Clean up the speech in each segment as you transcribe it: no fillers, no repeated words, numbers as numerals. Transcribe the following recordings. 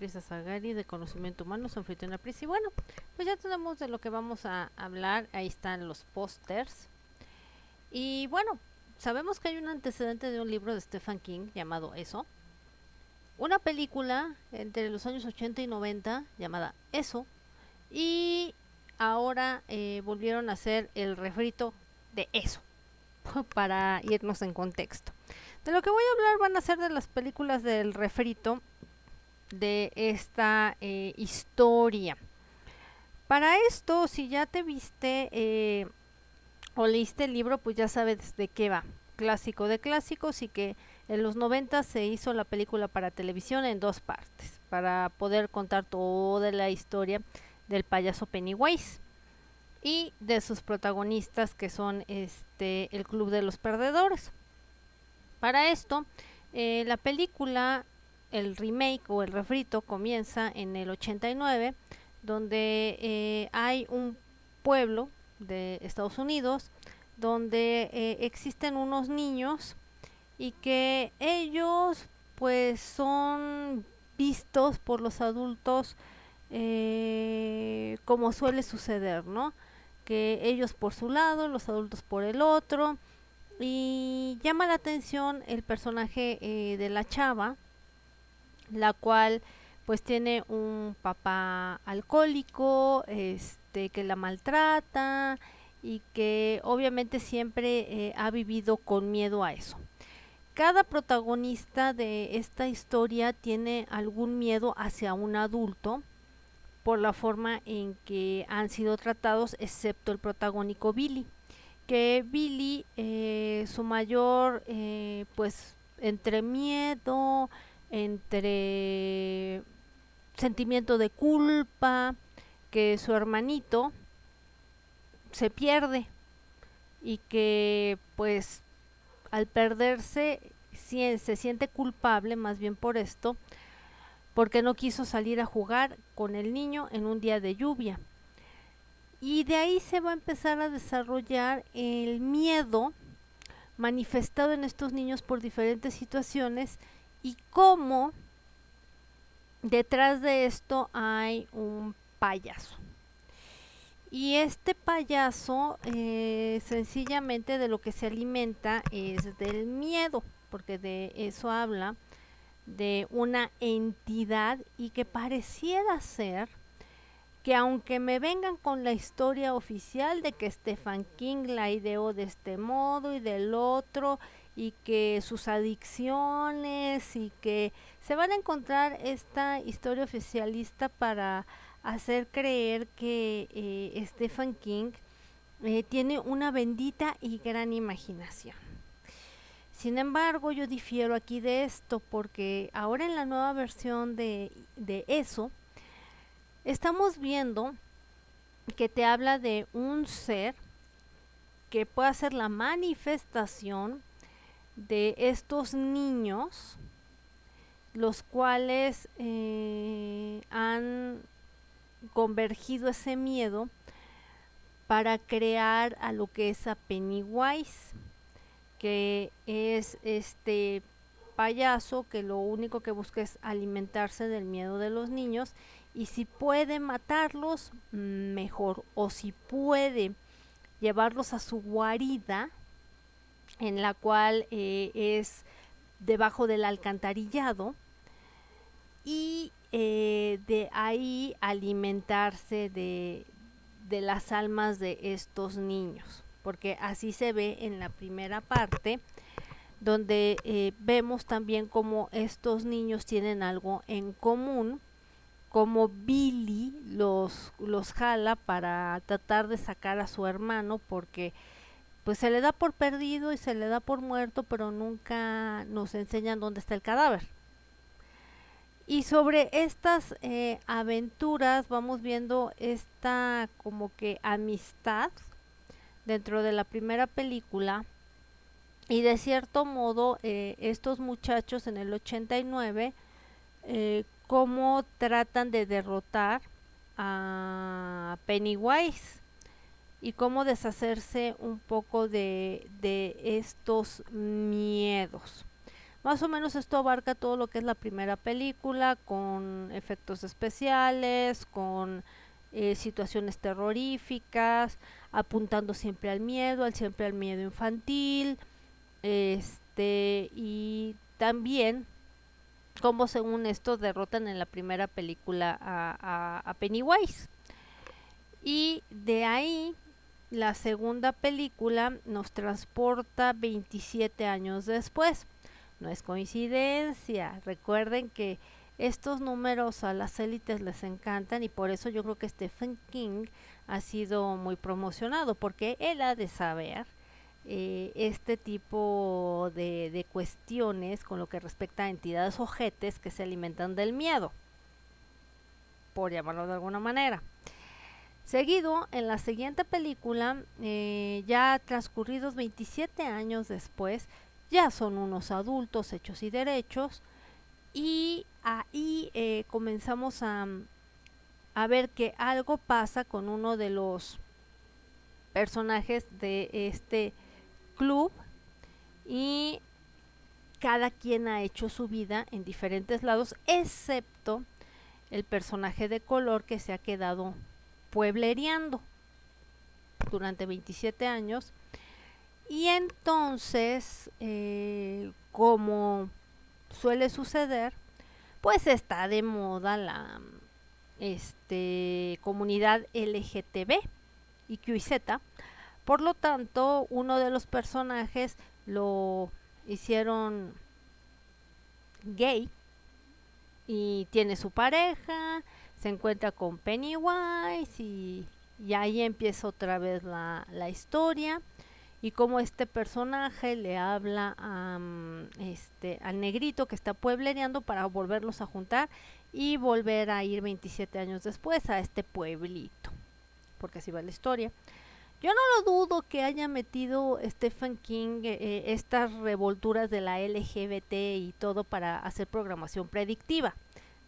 Princesa Sagari de Conocimiento Humano, su anfitriona Pris. Y bueno, pues ya tenemos de lo que vamos a hablar. Ahí están los pósters. Y bueno, sabemos que hay un antecedente de un libro de Stephen King llamado Eso. Una película entre los años 80 y 90 llamada Eso. Y ahora volvieron a hacer el refrito de Eso, para irnos en contexto. De lo que voy a hablar van a ser de las películas del refrito de esta historia. Para esto, si ya te viste o leíste el libro, pues ya sabes de qué va. Clásico de clásicos, y que en los 90 se hizo la película para televisión en dos partes, para poder contar toda la historia del payaso Pennywise y de sus protagonistas, que son el Club de los Perdedores. Para esto, la película, el remake o el refrito, comienza en el 89, donde hay un pueblo de Estados Unidos donde existen unos niños y que ellos pues son vistos por los adultos como suele suceder, ¿no? Que ellos por su lado, los adultos por el otro, y llama la atención el personaje de la chava, la cual pues tiene un papá alcohólico, que la maltrata y que obviamente siempre ha vivido con miedo a eso. Cada protagonista de esta historia tiene algún miedo hacia un adulto por la forma en que han sido tratados, excepto el protagónico Billy, que Billy, su mayor, pues, entre miedo, entre sentimiento de culpa, que su hermanito se pierde y que, pues, al perderse se siente culpable más bien por esto, porque no quiso salir a jugar con el niño en un día de lluvia. Y de ahí se va a empezar a desarrollar el miedo manifestado en estos niños por diferentes situaciones, y cómo detrás de esto hay un payaso. Y este payaso sencillamente de lo que se alimenta es del miedo, porque de eso habla, de una entidad, y que pareciera ser que aunque me vengan con la historia oficial de que Stephen King la ideó de este modo y del otro, y que sus adicciones, y que se van a encontrar esta historia oficialista para hacer creer que Stephen King tiene una bendita y gran imaginación. Sin embargo, yo difiero aquí de esto, porque ahora en la nueva versión de Eso, estamos viendo que te habla de un ser que puede ser la manifestación de estos niños, los cuales han convergido ese miedo para crear a lo que es a Pennywise, que es este payaso que lo único que busca es alimentarse del miedo de los niños, y si puede matarlos, mejor, o si puede llevarlos a su guarida, en la cual es debajo del alcantarillado, y de ahí alimentarse de las almas de estos niños, porque así se ve en la primera parte, donde vemos también como estos niños tienen algo en común, como Billy los jala para tratar de sacar a su hermano, porque pues se le da por perdido y se le da por muerto, pero nunca nos enseñan dónde está el cadáver. Y sobre estas aventuras vamos viendo esta como que amistad dentro de la primera película, y de cierto modo estos muchachos en el 89 cómo tratan de derrotar a Pennywise y cómo deshacerse un poco de estos miedos. Más o menos esto abarca todo lo que es la primera película, con efectos especiales, con situaciones terroríficas, apuntando siempre al miedo, siempre al miedo infantil, y también cómo según esto derrotan en la primera película a Pennywise. Y de ahí la segunda película nos transporta 27 años después. No es coincidencia. Recuerden que estos números a las élites les encantan y por eso yo creo que Stephen King ha sido muy promocionado, porque él ha de saber este tipo de cuestiones con lo que respecta a entidades ojetes que se alimentan del miedo, por llamarlo de alguna manera. Seguido, en la siguiente película, ya transcurridos 27 años después, ya son unos adultos hechos y derechos, y ahí comenzamos a ver que algo pasa con uno de los personajes de este club, y cada quien ha hecho su vida en diferentes lados, excepto el personaje de color que se ha quedado pueblereando durante 27 años. Y entonces, como suele suceder, pues está de moda la comunidad LGTB y QZ. Por lo tanto, uno de los personajes lo hicieron gay y tiene su pareja, se encuentra con Pennywise y ahí empieza otra vez la historia, y como este personaje le habla al negrito que está pueblereando para volverlos a juntar y volver a ir 27 años después a este pueblito, porque así va la historia. Yo no lo dudo que haya metido Stephen King estas revolturas de la LGBT y todo para hacer programación predictiva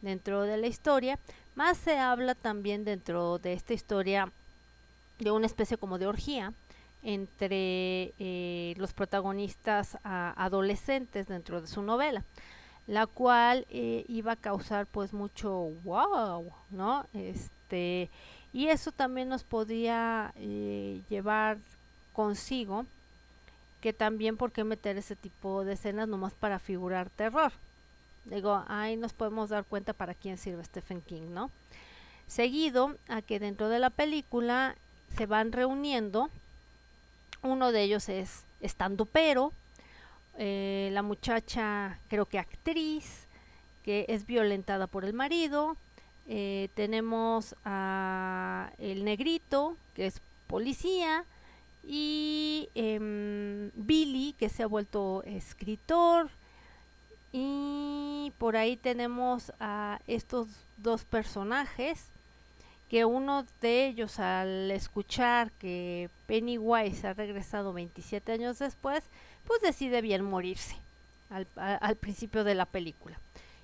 dentro de la historia. Más se habla también dentro de esta historia de una especie como de orgía entre los protagonistas adolescentes dentro de su novela, la cual iba a causar pues mucho wow, ¿no? Y eso también nos podía llevar consigo que también por qué meter ese tipo de escenas nomás para figurar terror. Digo, ahí nos podemos dar cuenta para quién sirve Stephen King, ¿no? Seguido a que dentro de la película se van reuniendo, uno de ellos es estandupero, la muchacha creo que actriz, que es violentada por el marido, tenemos a el negrito, que es policía, y Billy, que se ha vuelto escritor, y por ahí tenemos a estos dos personajes, que uno de ellos, al escuchar que Pennywise ha regresado 27 años después, pues decide bien morirse al principio de la película.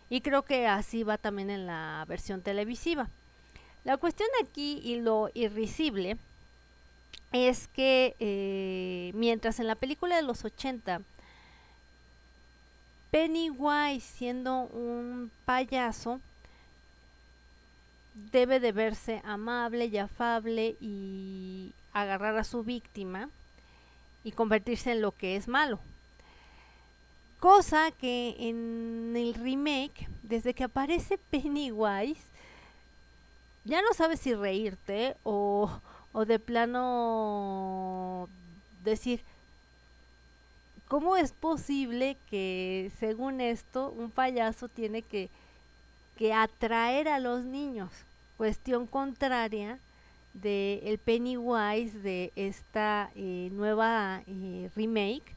Y creo que así va también en la versión televisiva. La cuestión aquí y lo irrisible es que mientras en la película de los 80 Pennywise, siendo un payaso, debe de verse amable y afable y agarrar a su víctima y convertirse en lo que es malo. Cosa que en el remake, desde que aparece Pennywise, ya no sabes si reírte o de plano decir, ¿cómo es posible que según esto un payaso tiene que atraer a los niños? Cuestión contraria de el Pennywise de esta nueva remake,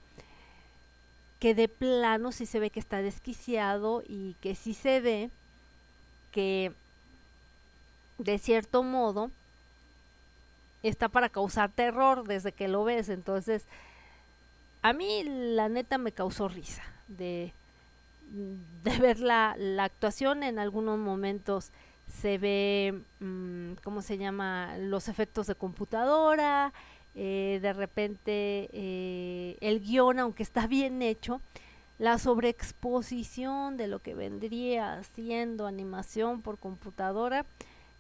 que de plano sí se ve que está desquiciado y que sí se ve que de cierto modo está para causar terror desde que lo ves. Entonces a mí la neta me causó risa de ver la actuación. En algunos momentos se ve, ¿cómo se llama? Los efectos de computadora, de repente el guión, aunque está bien hecho, la sobreexposición de lo que vendría siendo animación por computadora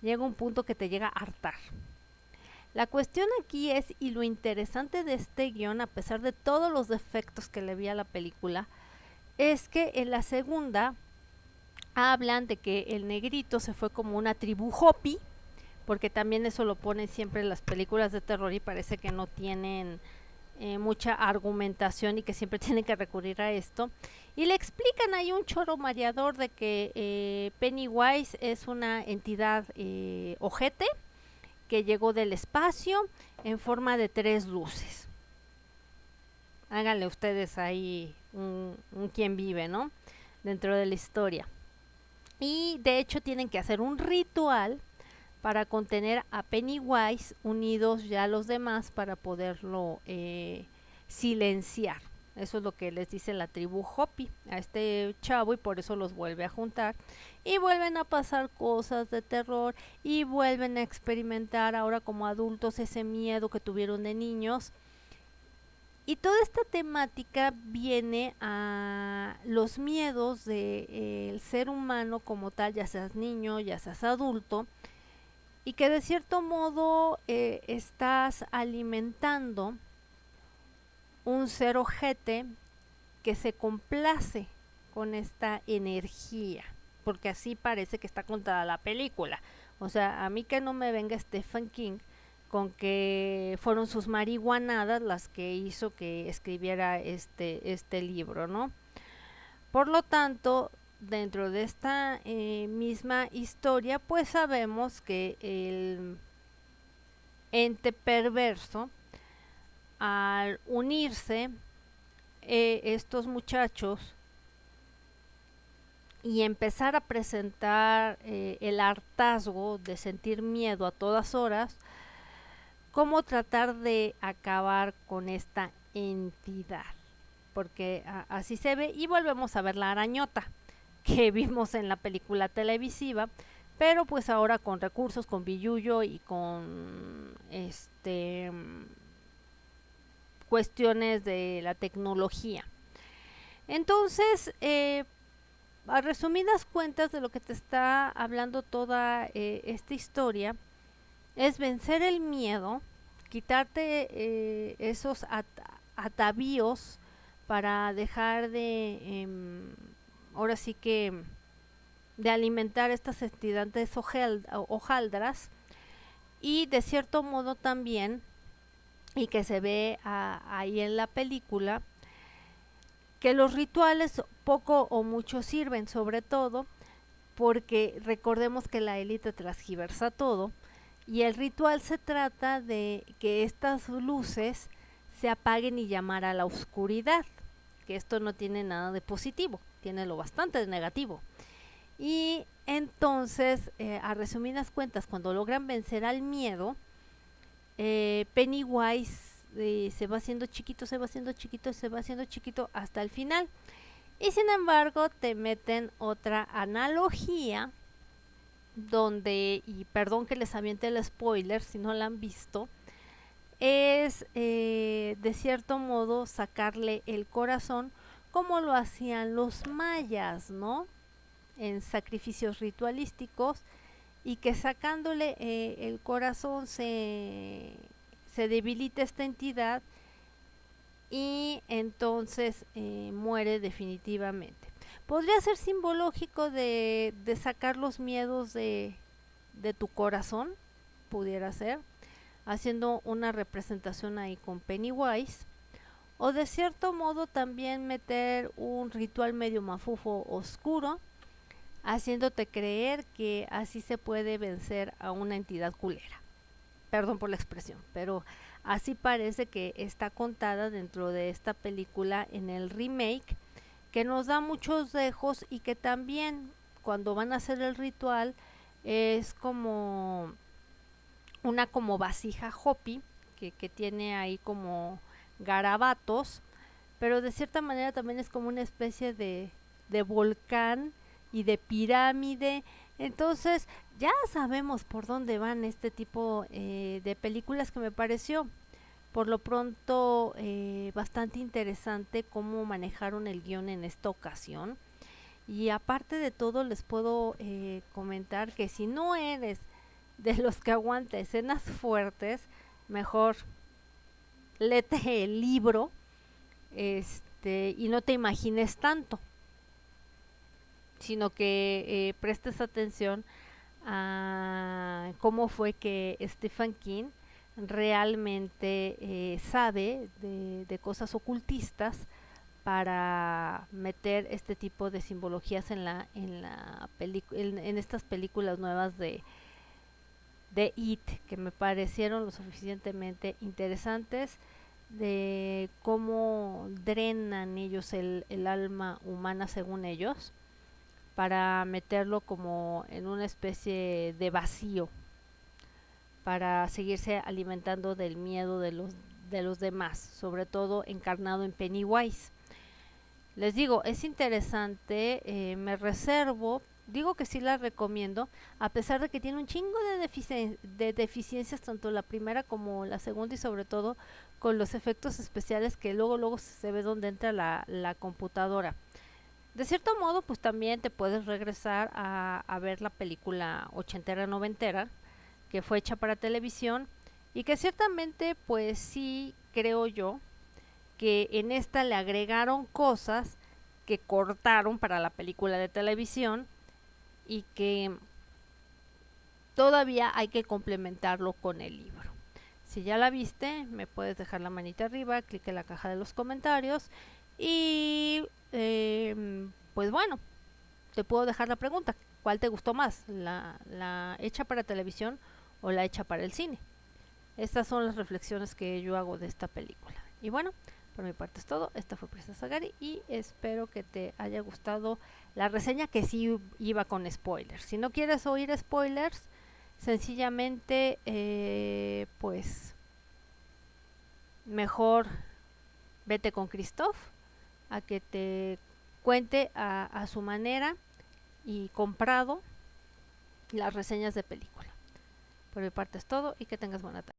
llega a un punto que te llega a hartar. La cuestión aquí es, y lo interesante de este guión, a pesar de todos los defectos que le vi a la película, es que en la segunda hablan de que el negrito se fue como una tribu Hopi, porque también eso lo ponen siempre en las películas de terror y parece que no tienen mucha argumentación y que siempre tienen que recurrir a esto. Y le explican ahí un choro mareador de que Pennywise es una entidad ojete que llegó del espacio en forma de 3 luces. Háganle ustedes ahí un quien vive, ¿no? Dentro de la historia. Y de hecho tienen que hacer un ritual para contener a Pennywise unidos ya a los demás para poderlo silenciar. Eso es lo que les dice la tribu Hopi a este chavo y por eso los vuelve a juntar y vuelven a pasar cosas de terror y vuelven a experimentar ahora como adultos ese miedo que tuvieron de niños. Y toda esta temática viene a los miedos del ser humano como tal, ya seas niño, ya seas adulto, y que de cierto modo estás alimentando un ser ojete que se complace con esta energía, porque así parece que está contada la película. O sea, a mí que no me venga Stephen King con que fueron sus marihuanadas las que hizo que escribiera este libro, ¿no? Por lo tanto, dentro de esta misma historia, pues sabemos que el ente perverso, al unirse estos muchachos y empezar a presentar el hartazgo de sentir miedo a todas horas, cómo tratar de acabar con esta entidad, porque así se ve. Y volvemos a ver la arañota que vimos en la película televisiva, pero pues ahora con recursos, con billullo y con cuestiones de la tecnología. Entonces, a resumidas cuentas, de lo que te está hablando toda esta historia es vencer el miedo, quitarte esos atavíos para dejar de ahora sí que de alimentar estas entidades hojaldras, y de cierto modo también, y que se ve ahí en la película, que los rituales poco o mucho sirven, sobre todo porque recordemos que la élite transgiversa todo, y el ritual se trata de que estas luces se apaguen y llamar a la oscuridad, que esto no tiene nada de positivo, tiene lo bastante de negativo. Y entonces, a resumidas cuentas, cuando logran vencer al miedo, Pennywise se va haciendo chiquito, se va haciendo chiquito, se va haciendo chiquito hasta el final. Y sin embargo te meten otra analogía donde, y perdón que les aviente el spoiler si no la han visto, es de cierto modo sacarle el corazón como lo hacían los mayas, ¿no? En sacrificios ritualísticos, y que sacándole el corazón se debilita esta entidad y entonces muere definitivamente. Podría ser simbológico de sacar los miedos de tu corazón, pudiera ser, haciendo una representación ahí con Pennywise, o de cierto modo también meter un ritual medio mafufo oscuro, haciéndote creer que así se puede vencer a una entidad culera. Perdón por la expresión, pero así parece que está contada dentro de esta película en el remake, que nos da muchos dejos y que también cuando van a hacer el ritual es como una como vasija Hopi que tiene ahí como garabatos, pero de cierta manera también es como una especie de volcán y de pirámide. Entonces ya sabemos por dónde van este tipo de películas, que me pareció Por lo pronto, bastante interesante cómo manejaron el guión en esta ocasión. Y aparte de todo, les puedo comentar que si no eres de los que aguanta escenas fuertes, mejor léete el libro, y no te imagines tanto, sino que prestes atención a cómo fue que Stephen King realmente sabe de cosas ocultistas para meter este tipo de simbologías en estas películas nuevas de It, que me parecieron lo suficientemente interesantes, de cómo drenan ellos el alma humana según ellos, para meterlo como en una especie de vacío, para seguirse alimentando del miedo de los demás, sobre todo encarnado en Pennywise. Les digo, es interesante, me reservo, digo que sí la recomiendo, a pesar de que tiene un chingo de deficiencias, tanto la primera como la segunda, y sobre todo con los efectos especiales que luego se ve donde entra la computadora. De cierto modo, pues también te puedes regresar a ver la película ochentera, noventera, que fue hecha para televisión, y que ciertamente, pues sí, creo yo, que en esta le agregaron cosas que cortaron para la película de televisión y que todavía hay que complementarlo con el libro. Si ya la viste, me puedes dejar la manita arriba, clic en la caja de los comentarios y pues bueno, te puedo dejar la pregunta, ¿cuál te gustó más? ¿La hecha para televisión o la hecha para el cine? Estas son las reflexiones que yo hago de esta película. Y bueno, por mi parte es todo. Esta fue Princesa Gary y espero que te haya gustado la reseña, que sí iba con spoilers. Si no quieres oír spoilers, sencillamente pues mejor vete con Christoph a que te cuente a su manera y comprado las reseñas de película. Por mi parte es todo y que tengas buena tarde.